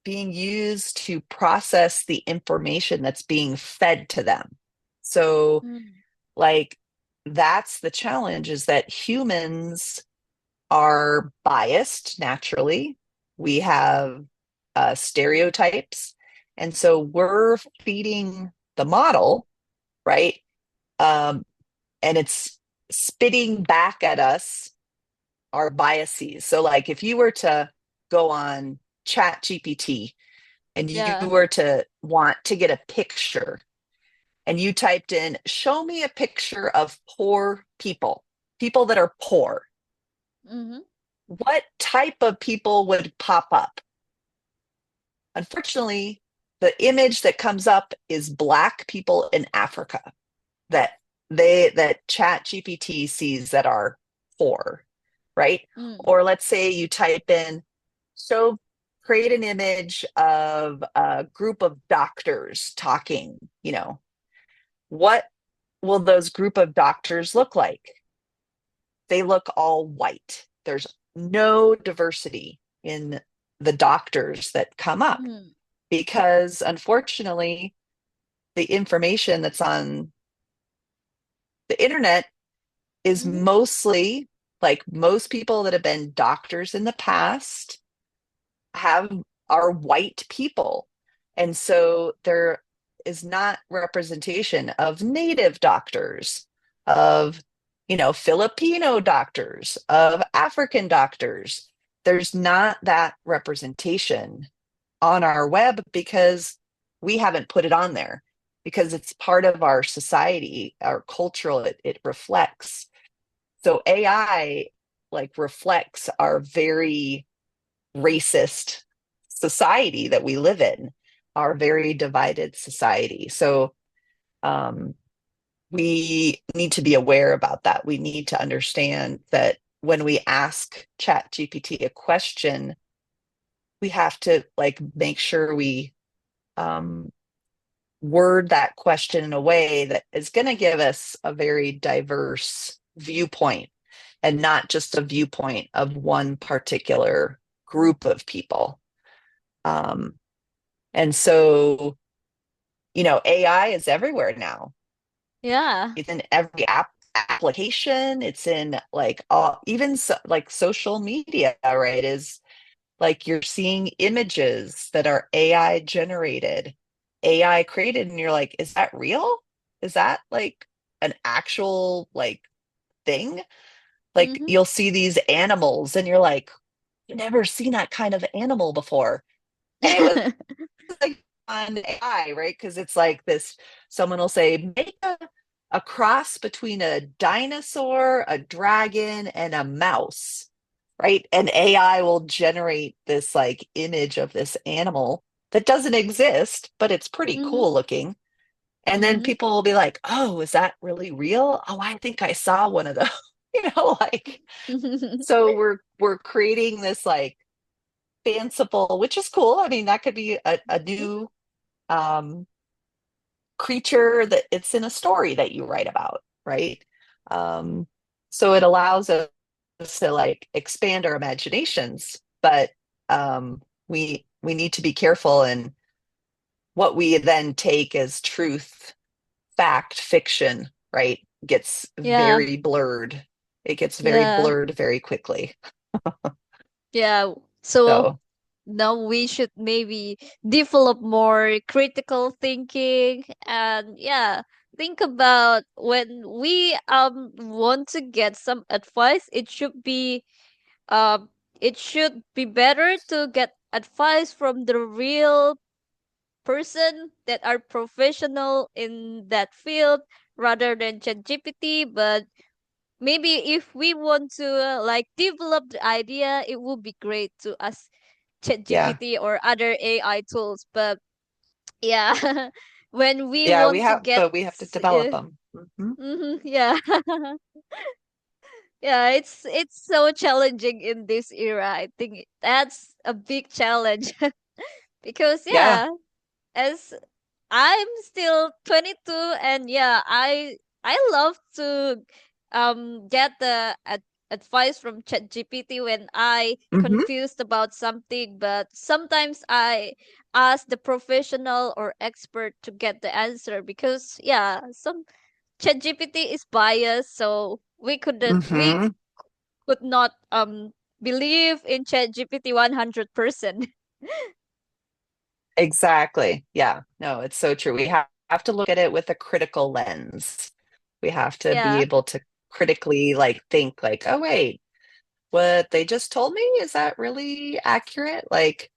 being used to process the information that's being fed to them. So, Mm-hmm. like, that's the challenge is that humans are biased naturally. We have stereotypes. And so we're feeding the model, right? Um, and it's spitting back at us our biases. So, like, if you were to go on Chat GPT and you Yeah. were to want to get a picture and you typed in, show me a picture of poor people, people that are poor, Mm-hmm. what type of people would pop up? Unfortunately, the image that comes up is Black people in Africa that that Chat GPT sees that are poor, right? Mm. Or let's say you type in, so create an image of a group of doctors talking, what will those group of doctors look like? They look all white. There's no diversity in the doctors that come up Mm. because unfortunately, the information that's on the internet is Mm-hmm. mostly like most people that have been doctors in the past have are white people. And so there is not representation of native doctors, of, Filipino doctors, of African doctors. There's not that representation on our web because we haven't put it on there because it's part of our society, our cultural, it reflects. So AI like reflects our very racist society that we live in, our very divided society. So um, we need to be aware about that. We need to understand that when we ask Chat GPT a question, we have to like make sure we um, word that question in a way that is going to give us a very diverse viewpoint and not just a viewpoint of one particular group of people. Um, and so, AI is everywhere now. Yeah. It's in every application. It's in like all, even so, like social media, right? Is like you're seeing images that are AI generated, AI created, and you're like, is that real? Is that like an actual like thing? Like Mm-hmm. you'll see these animals and you're like, I've never seen that kind of animal before. And it was like on AI, right? Because it's like this, someone will say, make a cross between a dinosaur, a dragon, and a mouse, right? And AI will generate this like image of this animal that doesn't exist, but it's pretty Mm-hmm. cool looking. And then Mm-hmm. people will be like, oh, is that really real? Oh, I think I saw one of those, like so we're creating this like fanciful, which is cool. I mean, that could be a new um, creature that it's in a story that you write about, right? Um, so it allows us to like expand our imaginations, but we need to be careful in what we then take as truth, fact, fiction, right? Gets Yeah. very blurred. It gets very Yeah. blurred very quickly. Yeah. So So now we should maybe develop more critical thinking, and yeah, think about when we want to get some advice, um it should be better to get advice from the real person that are professional in that field rather than ChatGPT. But maybe if we want to like develop the idea, it would be great to ask yeah, ChatGPT or other AI tools. But yeah, when we yeah, want to get we have to develop them. mhm, yeah. Yeah, it's so challenging in this era. I think that's a big challenge because Yeah. yeah, as I'm still 22, and yeah, I love to get the advice from ChatGPT when I Hmm. confused about something, but sometimes I ask the professional or expert to get the answer because yeah, some ChatGPT is biased, so we Hmm. could not believe in ChatGPT 100%. Exactly. Yeah. No, it's so true. We have to look at it with a critical lens. We have to be Yeah. able to critically like think like, oh wait, what they just told me, is that really accurate? Like,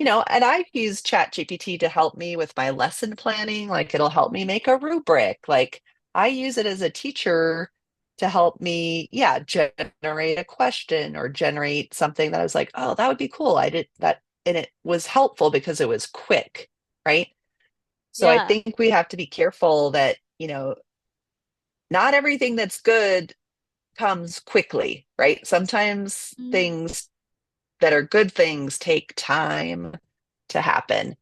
and I've used ChatGPT to help me with my lesson planning. Like it'll help me make a rubric. Like I use it as a teacher to help me, yeah, generate a question or generate something that I was like, oh, that would be cool. I did that. And it was helpful because it was quick, right? So I Yeah. think we have to be careful that, not everything that's good comes quickly, right? Sometimes Mm-hmm. things that are good things take time to happen.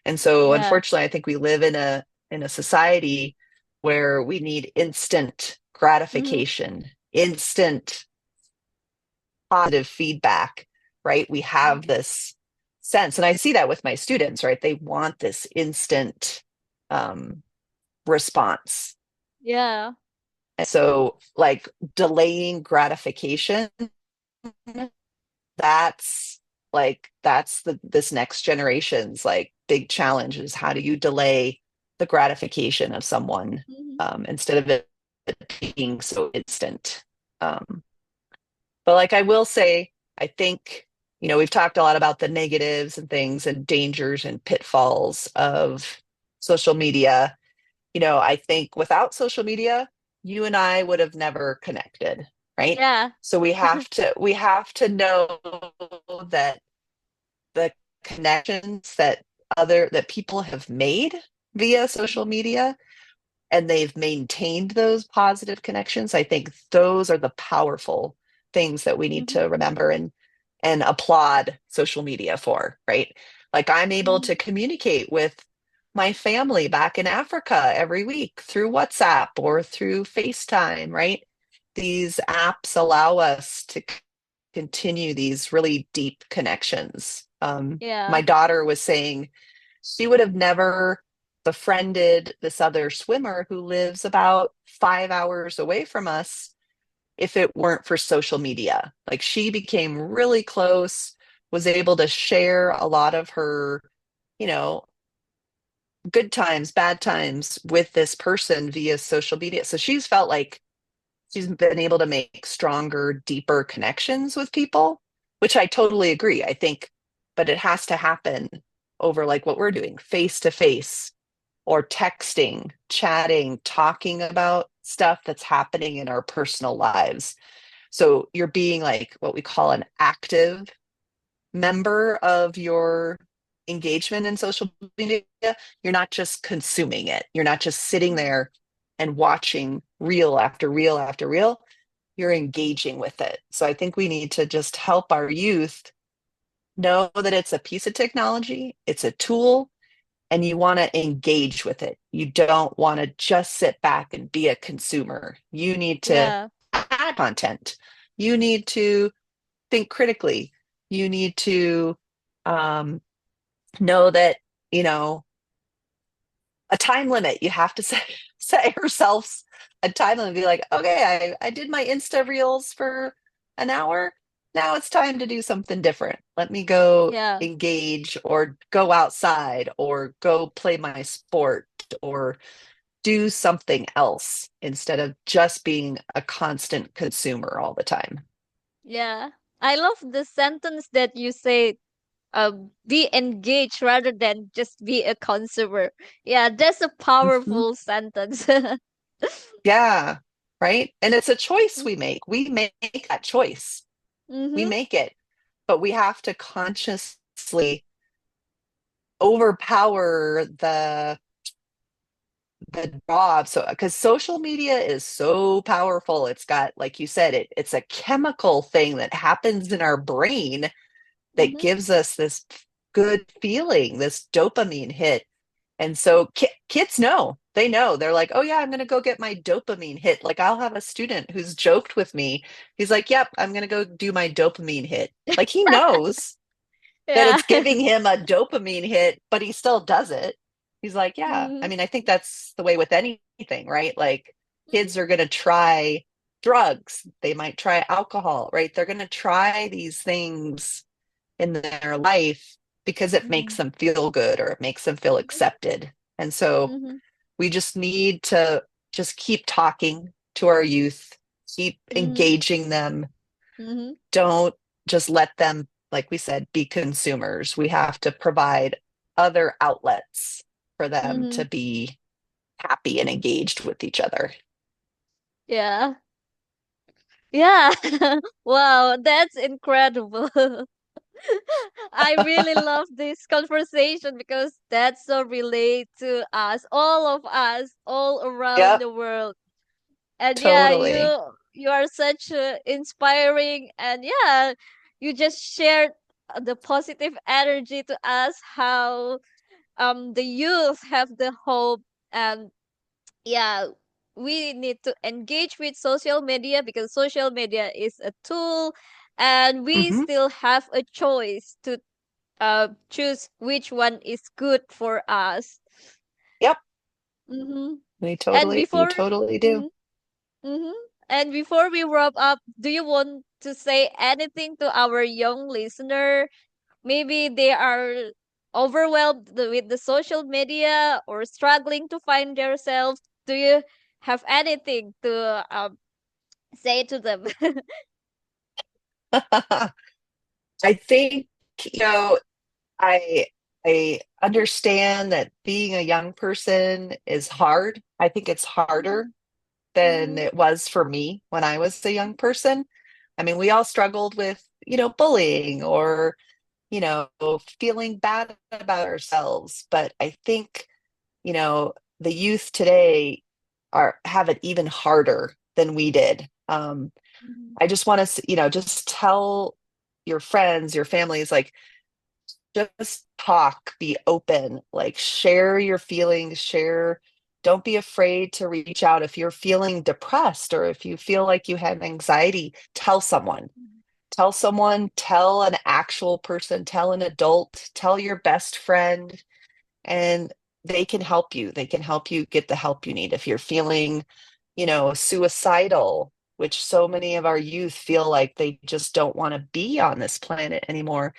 And so Yeah. unfortunately, I think we live in a society where we need instant Mm-hmm. gratification, instant positive feedback, right? We have this sense, and I see that with my students, right? They want this instant um, response. Yeah. And so, like delaying gratification, that's that's the this next generation's like big challenge is how do you delay the gratification of someone Mm-hmm. instead of it being so instant. But like I will say, I think, we've talked a lot about the negatives and things and dangers and pitfalls of social media. I think without social media, you and I would have never connected, right? Yeah. So we have to know that the connections that people have made via social media and they've maintained those positive connections. I think those are the powerful things that we need Mm-hmm. to remember and applaud social media for, right? Like I'm able Mm-hmm. to communicate with my family back in Africa every week through WhatsApp or through FaceTime, right? These apps allow us to continue these really deep connections. My Yeah. daughter was saying she would have never befriended this other swimmer who lives about 5 hours away from us if it weren't for social media. Like she became really close, was able to share a lot of her, you know, good times, bad times with this person via social media. So she's felt like she's been able to make stronger, deeper connections with people, which I totally agree. I think, but it has to happen over like what we're doing, face to face or texting, chatting, talking about stuff that's happening in our personal lives. So you're being like what we call an active member of your engagement in social media. You're not just consuming it. You're not just sitting Mm-hmm. there and watching reel after reel after reel. You're engaging with it. So I think we need to just help our youth know that it's a piece of technology, it's a tool, and you want to engage with it. You don't want to just sit back and be a consumer. You need to Yeah. add content. You need to think critically. You need to um, know that, you know, a time limit. You have to set yourselves a time limit. Be like, okay, I did my Insta reels for an hour. Now it's time to do something different. Let me go Yeah. engage or go outside or go play my sport or do something else instead of just being a constant consumer all the time. Yeah. I love the sentence that you say, be engaged rather than just be a consumer. Yeah, that's a Mhm. powerful sentence. Yeah, right. And it's a choice we make. We make that choice. We Mm-hmm. make it, but we have to consciously overpower the job. So because social media is so powerful, it's got, like you said, it's a chemical thing that happens in our brain that Mm-hmm. gives us this good feeling, this dopamine hit. And so kids know, they know. They're like, oh, yeah, I'm going to go get my dopamine hit. Like, I'll have a student who's joked with me. He's like, yep, I'm going to go do my dopamine hit. Like, he knows that Yeah. it's giving him a dopamine hit, but he still does it. He's like, yeah. I Mm-hmm. mean, I think that's the way with anything, right? Like, kids are going to try drugs, they might try alcohol, right? They're going to try these things in their life because it Mm-hmm. makes them feel good or it makes them feel accepted. And so Mm-hmm. we just need to just keep talking to our youth, keep Mm-hmm. engaging them. Mm-hmm. Don't just let them, like we said, be consumers. We have to provide other outlets for them Mm-hmm. to be happy and engaged with each other. Yeah. Yeah. Wow, that's incredible. I really love this conversation because that's so relate to us, all of us, all around Yep. the world. And yeah, Totally. you are such inspiring, and yeah, you just shared the positive energy to us, how the youth have the hope. And yeah, we need to engage with social media because social media is a tool, and we Hmm. still have a choice to choose which one is good for us. Yep. Mm-hmm. And You before totally do. mm-hmm, mm-hmm. And before we wrap up, do you want to say anything to our young listener? Maybe they are overwhelmed with the social media or struggling to find themselves. Do you have anything to say to them? I think, you know, I I understand that being a young person is hard. I think it's harder than Mm-hmm. it was for me when I was a young person. I mean, we all struggled with, bullying or, feeling bad about ourselves. But I think, the youth today are have it even harder than we did. Mm-hmm. I just want to, just tell your friends, your families, like, just talk, be open, like share your feelings, don't be afraid to reach out if you're feeling depressed or if you feel like you have anxiety, tell someone. Tell someone, tell an actual person, tell an adult, tell your best friend, and they can help you. They can help you get the help you need. If you're feeling, suicidal, which so many of our youth feel like they just don't want to be on this planet anymore,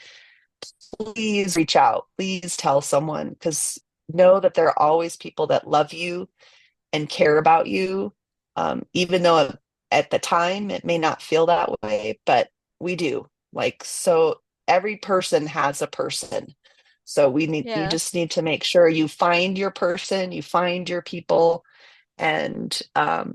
please reach out. Please tell someone because know that there are always people that love you and care about you. Even though at the time it may not feel that way, but we do. Like, so every person has a person. So you Yeah. just need to make sure you find your person, you find your people, and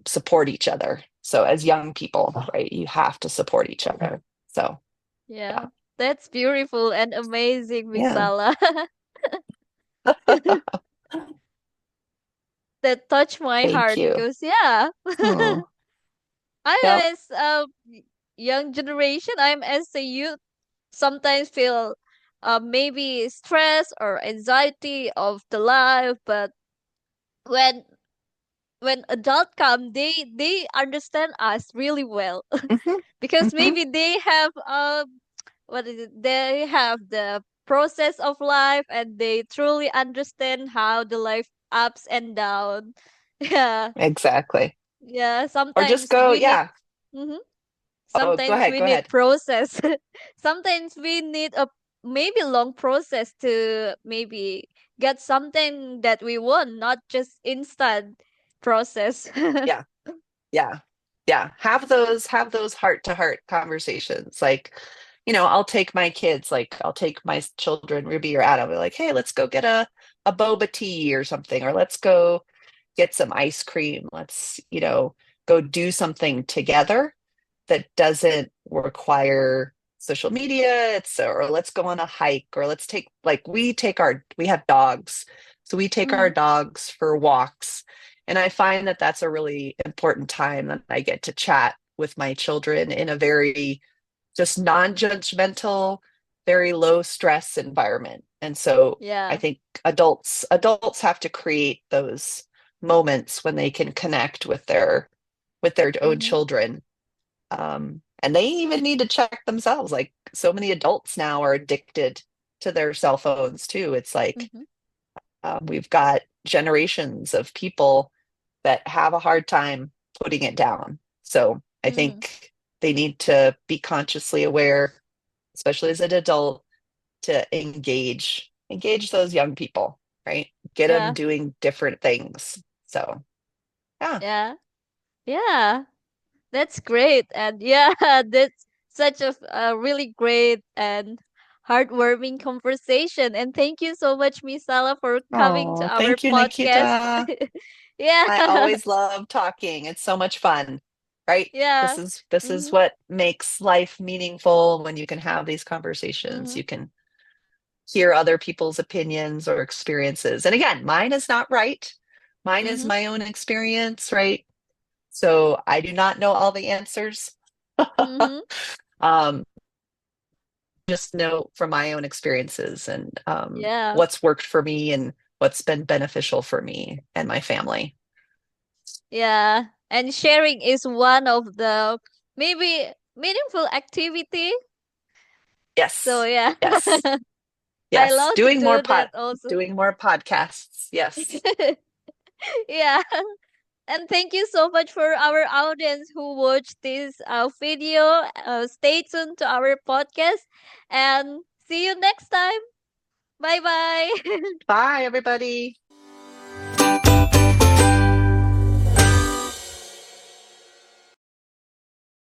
support each other. So as young people, right, you have to support each other. So Yeah. That's beautiful and amazing, yeah, Misala. yeah. That touched my Thank heart you. because yeah, Oh, I yep. as a young generation, I'm as a youth sometimes feel maybe stress or anxiety of the life, but when adult come, they understand us really well Hmm. because Hmm. maybe they have what is it? They have the process of life, and they truly understand how the life ups and down. Yeah, Exactly. yeah. Or just Sometimes go, we need. yeah. Mhm. Oh, go Sometimes ahead, we go need ahead. process. Sometimes we need a maybe long process to maybe get something that we want, not just instant process. Yeah. Yeah. Yeah. Have those heart to heart conversations. Like, I'll take my kids, like I'll take my children, Ruby or Adam, be like, hey, let's go get a boba tea or something, or let's go get some ice cream. Let's, go do something together that doesn't require social media. Or let's go on a hike, or let's take, like, we have dogs. So we take our Mhm. dogs for walks. And I find that that's a really important time that I get to chat with my children in a very just non-judgmental, very low stress environment. And so I Yeah. think adults have to create those moments when they can connect with their own Mhm. children. And they even need to check themselves. Like, so many adults now are addicted to their cell phones too. It's like Mhm. we've got generations of people that have a hard time putting it down. So I Mhm. think they need to be consciously aware, especially as an adult, to engage those young people, right? Get them Yeah. doing different things. So yeah. Yeah. Yeah. That's great. And yeah, that's such a really great and heartwarming conversation. And thank you so much, Miss Sala, for coming to Oh, our thank you, podcast. Nikita. I Yeah. always love talking. It's so much fun, right? Yeah. This is Mm-hmm. what makes life meaningful when you can have these conversations. Mm-hmm. You can hear other people's opinions or experiences. And again, mine is not right. Mine is Mm-hmm. my own experience, right? So I do not know all the answers. Mm-hmm. um, just know from my own experiences and Yeah. what's worked for me and what's been beneficial for me and my family. Yeah. And sharing is one of the maybe meaningful activity. So Yes. yeah. Yes. I Yes. love to do that also. Doing more podcasts. Yes. Yeah. And thank you so much for our audience who watched this video. Stay tuned to our podcast and see you next time. Bye bye. Bye, everybody.